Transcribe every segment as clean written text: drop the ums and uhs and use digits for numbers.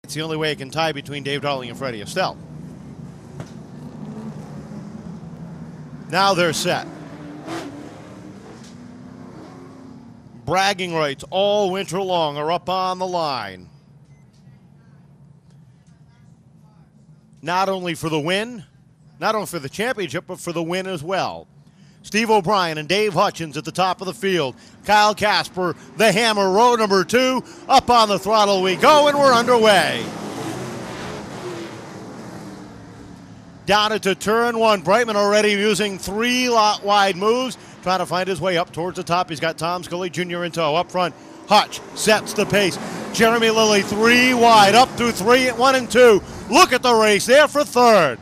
It's the only way it can tie between Dave Darling and Freddie Estelle. Now they're set. Bragging rights all winter long are up on the line. Not only for the win, not only for the championship, but for the win as well. Steve O'Brien and Dave Hutchins at the top of the field. Kyle Casper, the hammer, row number 2. Up on the throttle we go, and we're underway. Down into turn 1. Brightman already using 3 lot wide moves, trying to find his way up towards the top. He's got Tom Scully Jr. in tow. Up front, Hutch sets the pace. Jeremy Lilly 3 wide, up through 1 and 2. Look at the race there for third.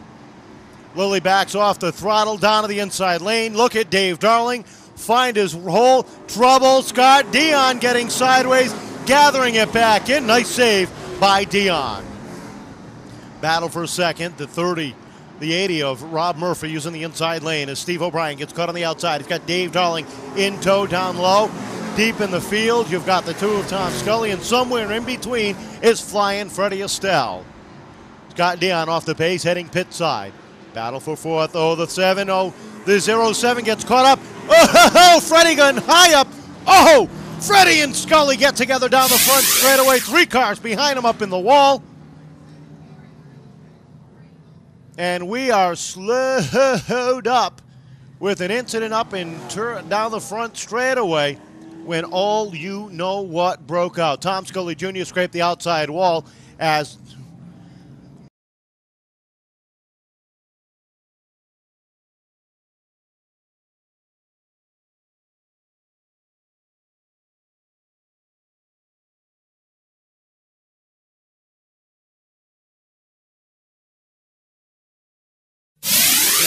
Lilly backs off the throttle down to the inside lane. Look at Dave Darling. Find his hole. Trouble. Scott Dion getting sideways. Gathering it back in. Nice save by Dion. Battle for second. The 30. The 80 of Rob Murphy using the inside lane as Steve O'Brien gets caught on the outside. He's got Dave Darling in tow down low. Deep in the field, you've got the 2 of Tom Scully, and somewhere in between is flying Freddie Estelle. Scott Dion off the pace, heading pit side. Battle for fourth. Oh, the 7. Oh, the 07 gets caught up. Oh, Freddie gun high up. Oh, Freddie and Scully get together down the front straightaway. 3 cars behind him up in the wall. And we are slowed up with an incident up and down the front straightaway when all you know what broke out. Tom Scully Jr. scraped the outside wall as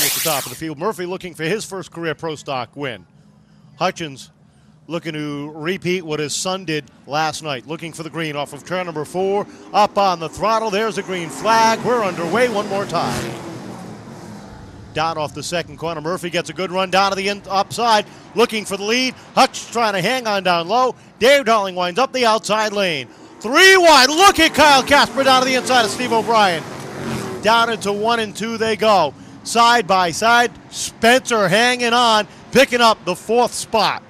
at the top of the field. Murphy looking for his first career Pro Stock win. Hutchins looking to repeat what his son did last night. Looking for the green off of turn number 4. Up on the throttle. There's a green flag. We're underway one more time. Down off the second corner. Murphy gets a good run down to the upside. Looking for the lead. Hutch trying to hang on down low. Dave Darling winds up the outside lane. 3 wide. Look at Kyle Casper down to the inside of Steve O'Brien. Down into 1 and 2 they go. Side by side, Spencer hanging on, picking up the 4th spot.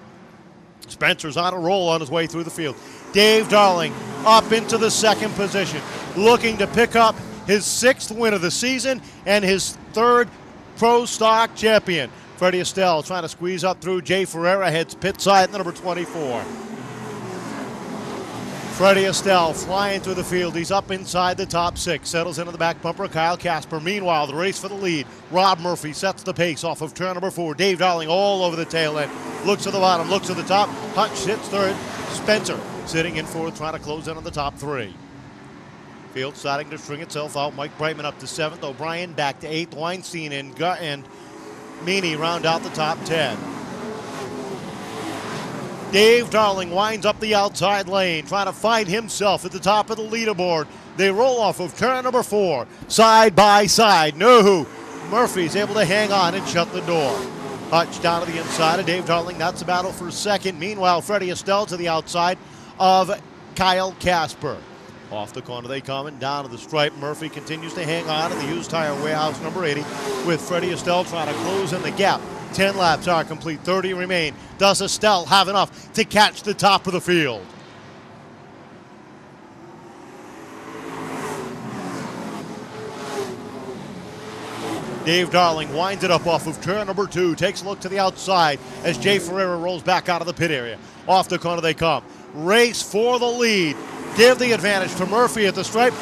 Spencer's on a roll on his way through the field. Dave Darling up into the 2nd position, looking to pick up his 6th win of the season and his 3rd Pro Stock champion. Freddie Estelle trying to squeeze up through. Jay Ferreira heads pit side, number 24. Freddie Estelle flying through the field. He's up inside the top 6. Settles into the back bumper. Kyle Casper. Meanwhile, the race for the lead. Rob Murphy sets the pace off of turn number 4. Dave Darling all over the tail end. Looks at the bottom. Looks at the top. Hutch sits 3rd. Spencer sitting in 4th, trying to close in on the top 3. Field starting to string itself out. Mike Brightman up to 7th. O'Brien back to 8th. Weinstein and Meany round out the top 10. Dave Darling winds up the outside lane, trying to find himself at the top of the leaderboard. They roll off of turn number 4, side by side. No, Murphy's able to hang on and shut the door. Hutch down to the inside of Dave Darling. That's a battle for 2nd. Meanwhile, Freddie Estelle to the outside of Kyle Casper. Off the corner they come and down to the stripe. Murphy continues to hang on in the used tire warehouse number 80 with Freddie Estelle trying to close in the gap. 10 laps are complete, 30 remain. Does Estelle have enough to catch the top of the field? Dave Darling winds it up off of turn number 2, takes a look to the outside as Jay Ferreira rolls back out of the pit area. Off the corner they come. Race for the lead. Give the advantage to Murphy at the stripe.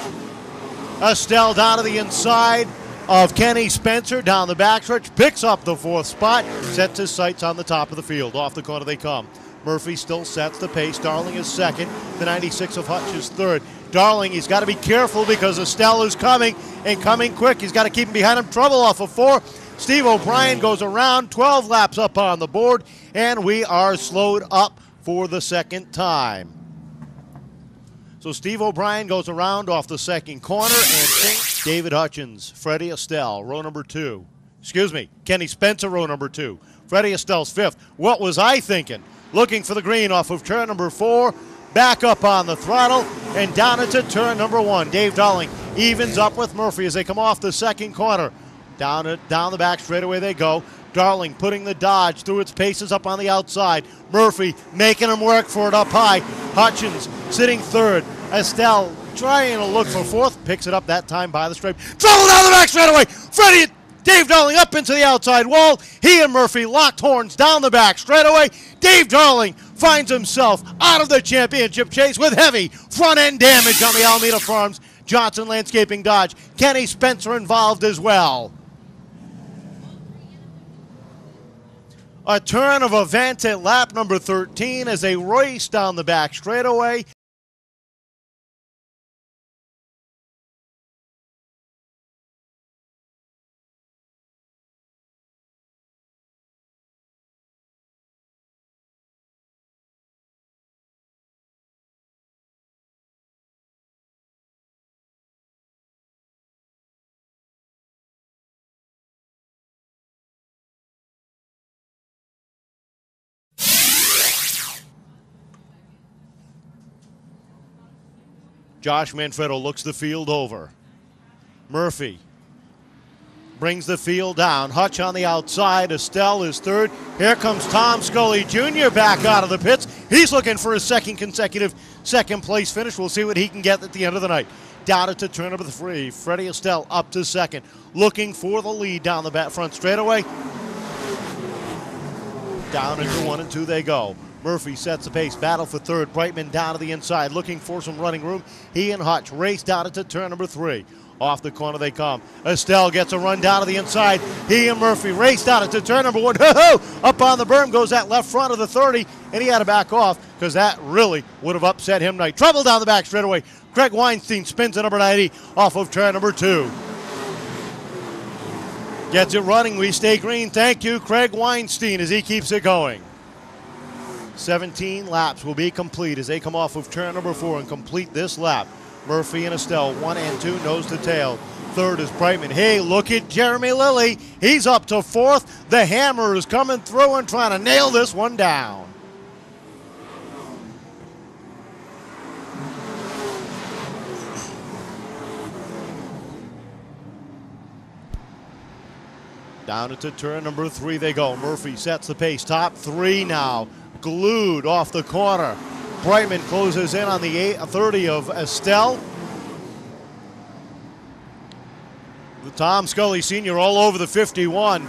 Estelle down to the inside of Kenny Spencer down the backstretch, picks up the 4th spot, sets his sights on the top of the field. Off the corner they come. Murphy still sets the pace. Darling is 2nd. The 96 of Hutch is 3rd. Darling, he's got to be careful because Estelle is coming and coming quick. He's got to keep him behind him. Trouble off of 4. Steve O'Brien goes around, 12 laps up on the board, and we are slowed up for the 2nd time. So Steve O'Brien goes around off the 2nd corner, and David Hutchins, Freddie Estelle, row number 2. Excuse me, Kenny Spencer, row number 2. Freddie Estelle's 5th. What was I thinking? Looking for the green off of turn number 4. back up on the throttle and down into turn number 1. Dave Darling evens up with Murphy as they come off the second corner. Down the back straightaway they go. Darling putting the Dodge through its paces up on the outside. Murphy making him work for it up high. Hutchins sitting third. Estelle trying to look for fourth. Picks it up that time by the stripe. Trouble down the back straightaway. Freddie, Dave Darling up into the outside wall. He and Murphy locked horns down the back straightaway. Dave Darling finds himself out of the championship chase with heavy front end damage on the Alameda Farms Johnson Landscaping Dodge. Kenny Spencer involved as well. A turn of events at lap number 13 as they race down the back straightaway. Josh Manfredo looks the field over. Murphy brings the field down. Hutch on the outside. Estelle is third. Here comes Tom Scully Jr. back out of the pits. He's looking for his second consecutive second-place finish. We'll see what he can get at the end of the night. Down into turn number 3. Freddie Estelle up to second. Looking for the lead down the back front straightaway. Down into 1 and 2 they go. Murphy sets the pace, battle for third. Brightman down to the inside, looking for some running room. He and Hutch race down into turn number 3. Off the corner they come. Estelle gets a run down to the inside. He and Murphy race down into turn number 1. Up on the berm goes that left front of the 30, and he had to back off because that really would have upset him tonight. Trouble down the back straightaway. Craig Weinstein spins at number 90 off of turn number 2. Gets it running. We stay green. Thank you, Craig Weinstein, as he keeps it going. 17 laps will be complete as they come off of turn number 4 and complete this lap. Murphy and Estelle, 1 and 2, nose to tail. Third is Brightman. Hey, look at Jeremy Lilly. He's up to 4th. The hammer is coming through and trying to nail this one down. Down into turn number 3 they go. Murphy sets the pace. Top 3 now. Glued off the corner. Brightman closes in on the 30 of Estelle. The Tom Scully Sr. all over the 51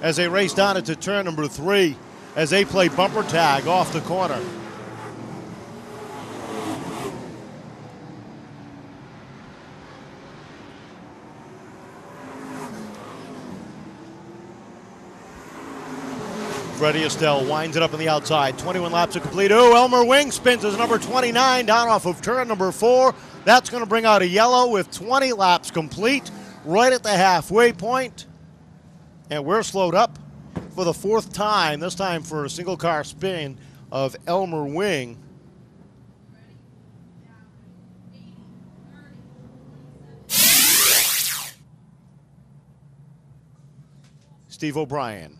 as they race down into turn number 3 as they play bumper tag off the corner. Freddie Estelle winds it up on the outside. 21 laps are complete. Oh, Elmer Wing spins as number 29 down off of turn number 4. That's going to bring out a yellow with 20 laps complete right at the halfway point. And we're slowed up for the 4th time, this time for a single car spin of Elmer Wing. Steve O'Brien.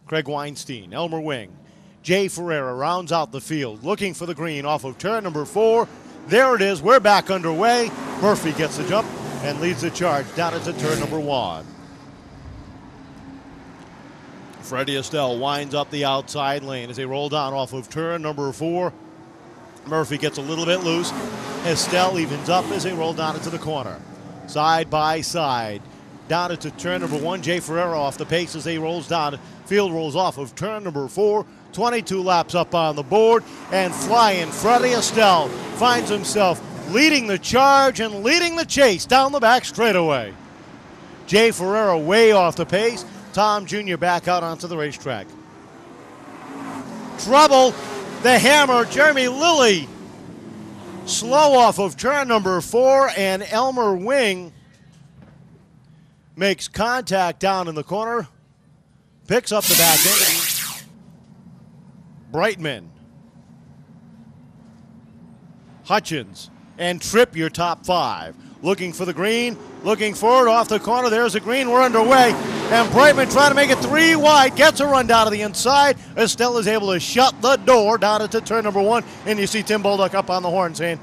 Craig Weinstein, Elmer Wing. Jay Ferreira rounds out the field, looking for the green off of turn number 4. There it is. We're back underway. Murphy gets the jump and leads the charge down into turn number 1. Freddie Estelle winds up the outside lane as they roll down off of turn number 4. Murphy gets a little bit loose. Estelle evens up as they roll down into the corner. Side by side. Down into turn number 1. Jay Ferreira off the pace as he rolls down. Field rolls off of turn number 4. 22 laps up on the board. And flying Freddie Estelle finds himself leading the charge and leading the chase down the back straightaway. Jay Ferreira way off the pace. Tom Jr. back out onto the racetrack. Trouble. The hammer. Jeremy Lilly slow off of turn number 4. And Elmer Wing makes contact down in the corner, picks up the back end. Brightman, Hutchins, and trip your top 5. Looking for the green, looking forward off the corner. There's the green. We're underway. And Brightman trying to make it 3 wide. Gets a run down to the inside. Estelle is able to shut the door down into turn number 1. And you see Tim Bolduc up on the horn saying,